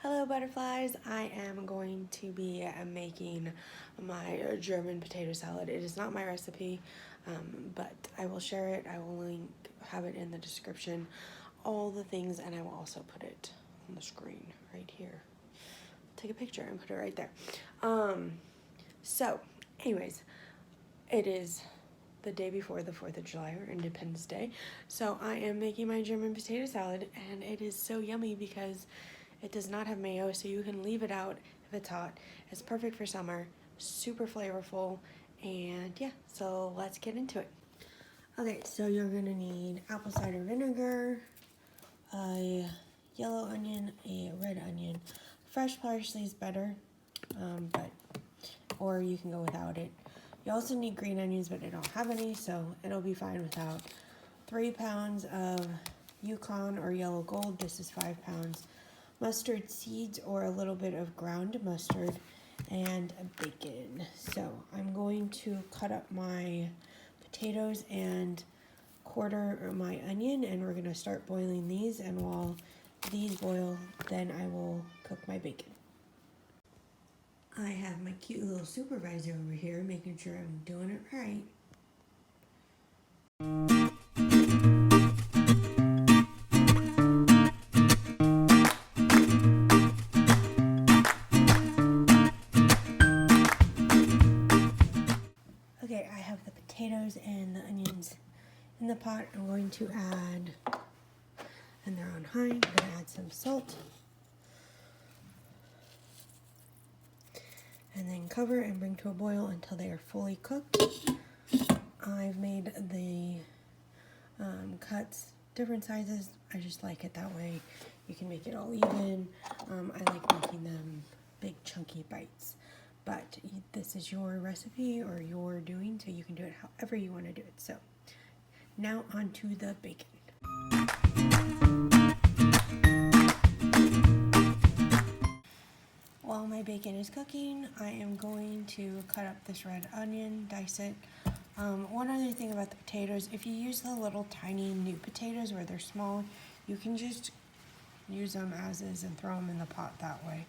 Hello butterflies, I am going to be making my German potato salad. It is not my recipe, but I will share it. I will have it in the description, all the things, and I will also put it on the screen right here. Take a picture and put it right there. So anyways, it is the day before the 4th of July or Independence Day. So I am making my German potato salad, and it is so yummy because it does not have mayo, so you can leave it out if it's hot. It's perfect for summer, super flavorful, and yeah, so let's get into it. Okay, so you're gonna need apple cider vinegar, a yellow onion, a red onion. Fresh parsley is better, or you can go without it. You also need green onions, but I don't have any, so it'll be fine without. 3 pounds of Yukon or yellow gold. This is 5 pounds. Mustard seeds or a little bit of ground mustard, and bacon. So I'm going to cut up my potatoes and quarter my onion, and we're going to start boiling these, and while these boil, then I will cook my bacon. I have my cute little supervisor over here making sure I'm doing it right. Okay, I have the potatoes and the onions in the pot. I'm going to add, and they're on high, I'm going to add some salt. And then cover and bring to a boil until they are fully cooked. I've made the cuts different sizes. I just like it that way. You can make it all even. I like making them big chunky bites. But this is your recipe or your doing, so you can do it however you want to do it. So now onto the bacon. While my bacon is cooking, I am going to cut up this red onion, dice it. One other thing about the potatoes, if you use the little tiny new potatoes where they're small, you can just use them as is and throw them in the pot that way.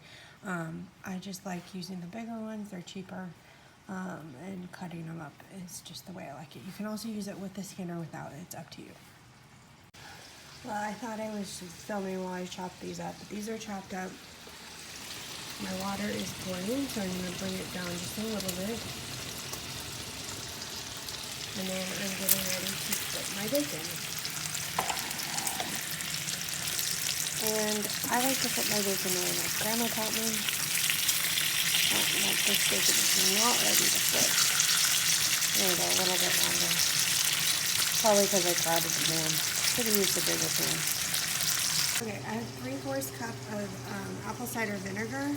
I just like using the bigger ones, they're cheaper, and cutting them up is just the way I like it. You can also use it with the skin or without, it's up to you. Well, I thought I was just filming while I chopped these up, but these are chopped up. My water is boiling, so I'm going to bring it down just a little bit. And then I'm getting ready to put my bacon. And I like to put my bacon the way my grandma taught me. Like this bacon is not ready to flip. There we go, a little bit longer. Probably because I crowded the pan. Should have used the bigger pan. Okay, I have 3/4 cup of apple cider vinegar,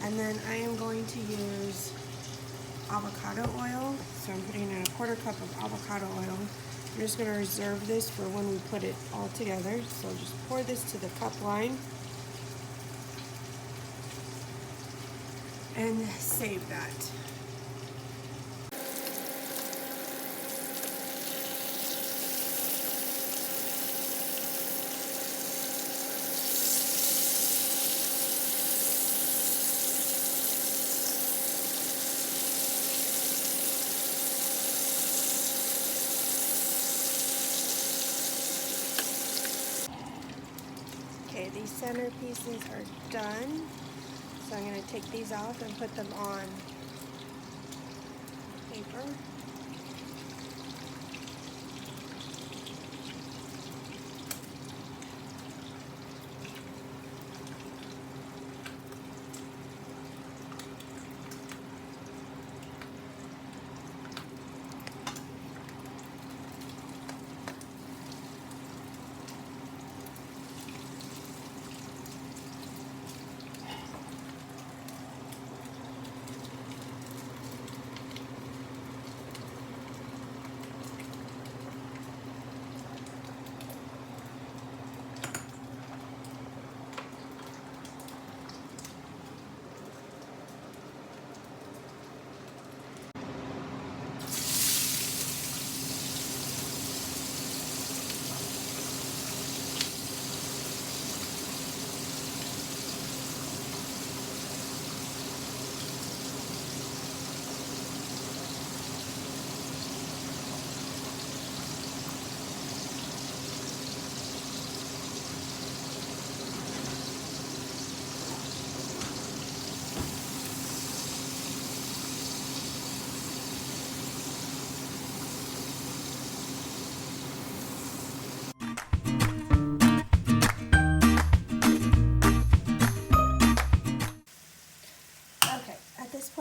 and then I am going to use avocado oil. So I'm putting in a 1/4 cup of avocado oil. I'm just going to reserve this for when we put it all together. So just pour this to the cup line and save that. Okay, these center pieces are done. So I'm going to take these off and put them on paper.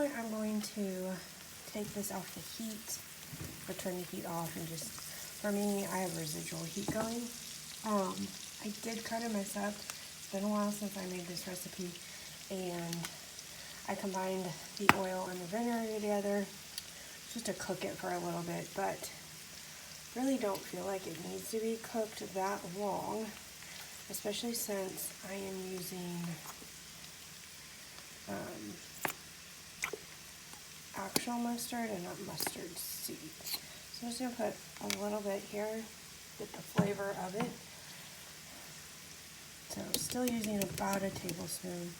point, I'm going to take this off the heat, or turn the heat off, and just, for me, I have residual heat going. I did kind of mess up. It's been a while since I made this recipe, and I combined the oil and the vinegar together just to cook it for a little bit, but really don't feel like it needs to be cooked that long, especially since I am using actual mustard and not mustard seeds. So I'm just going to put a little bit here, get the flavor of it. So still using about a tablespoon.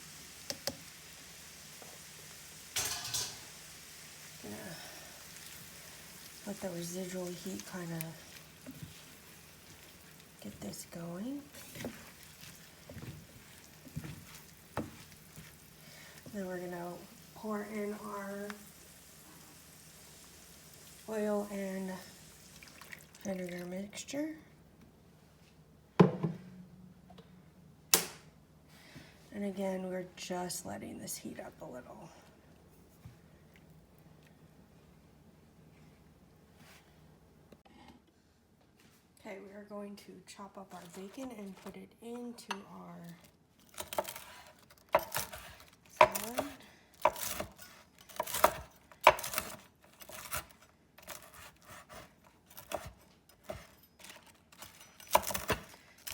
Gonna let the residual heat kind of get this going. Then we're gonna pour in our oil and vinegar mixture. And again, we're just letting this heat up a little. Okay, we are going to chop up our bacon and put it into our salad.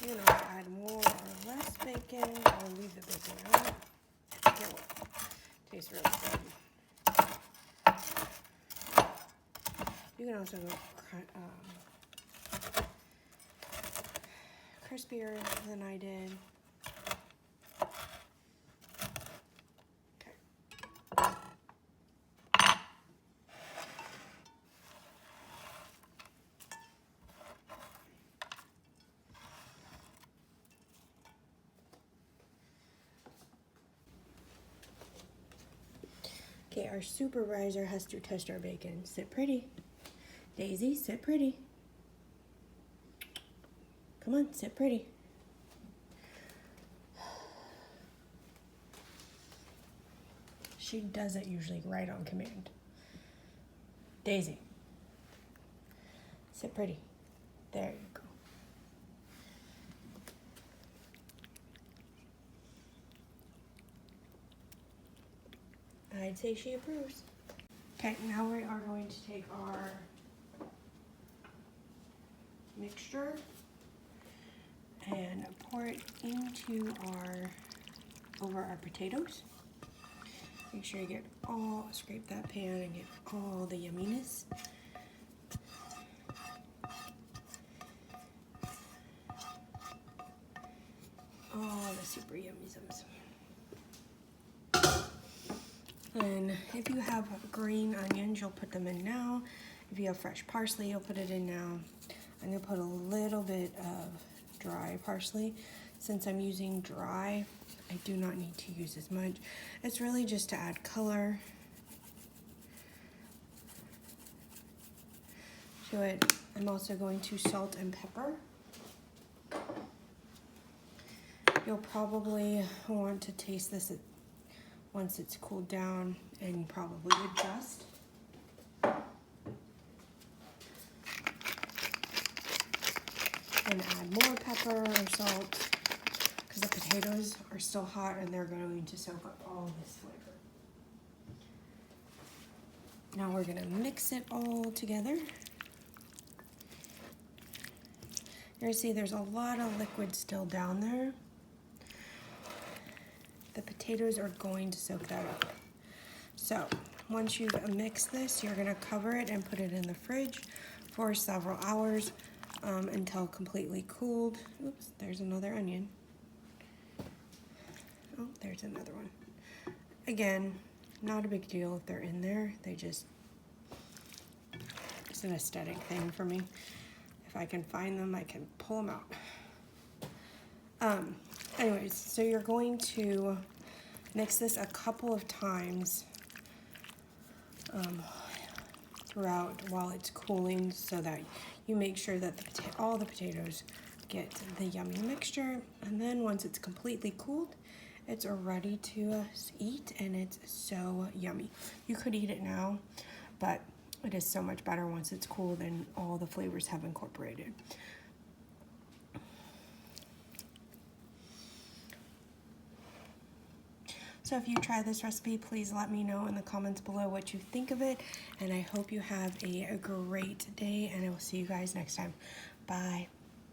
You know, add more or less bacon, or leave the bacon out. It will taste really good. You can also go crispier than I did. Okay. Okay, our supervisor has to test our bacon. Sit pretty. Daisy, sit pretty. Come on, sit pretty. She does it usually right on command. Daisy, sit pretty. There you go. I'd say she approves. Okay, now we are going to take our mixture and pour it into over our potatoes. Make sure you scrape that pan and get all the yumminess. All the super yummy-zums. And if you have green onions, you'll put them in now. If you have fresh parsley, you'll put it in now. I'm gonna put a little bit of dry parsley. Since I'm using dry, I do not need to use as much. It's really just to add color to it. I'm also going to salt and pepper. You'll probably want to taste this once it's cooled down and probably adjust. And add more pepper or salt because the potatoes are still hot and they're going to soak up all this flavor. Now we're gonna mix it all together. You're gonna see there's a lot of liquid still down there. The potatoes are going to soak that up. So once you've mixed this, you're gonna cover it and put it in the fridge for several hours until completely cooled. Oops, there's another onion. Oh, there's another one. Again, not a big deal if they're in there. It's an aesthetic thing for me. If I can find them, I can pull them out. Anyways, so you're going to mix this a couple of times throughout while it's cooling so that you make sure that all the potatoes get the yummy mixture. And then once it's completely cooled it's ready to eat, and it's so yummy. You could eat it now, but it is so much better once it's cooled and all the flavors have incorporated. So if you try this recipe, please let me know in the comments below what you think of it, and I hope you have a great day, and I will see you guys next time. Bye.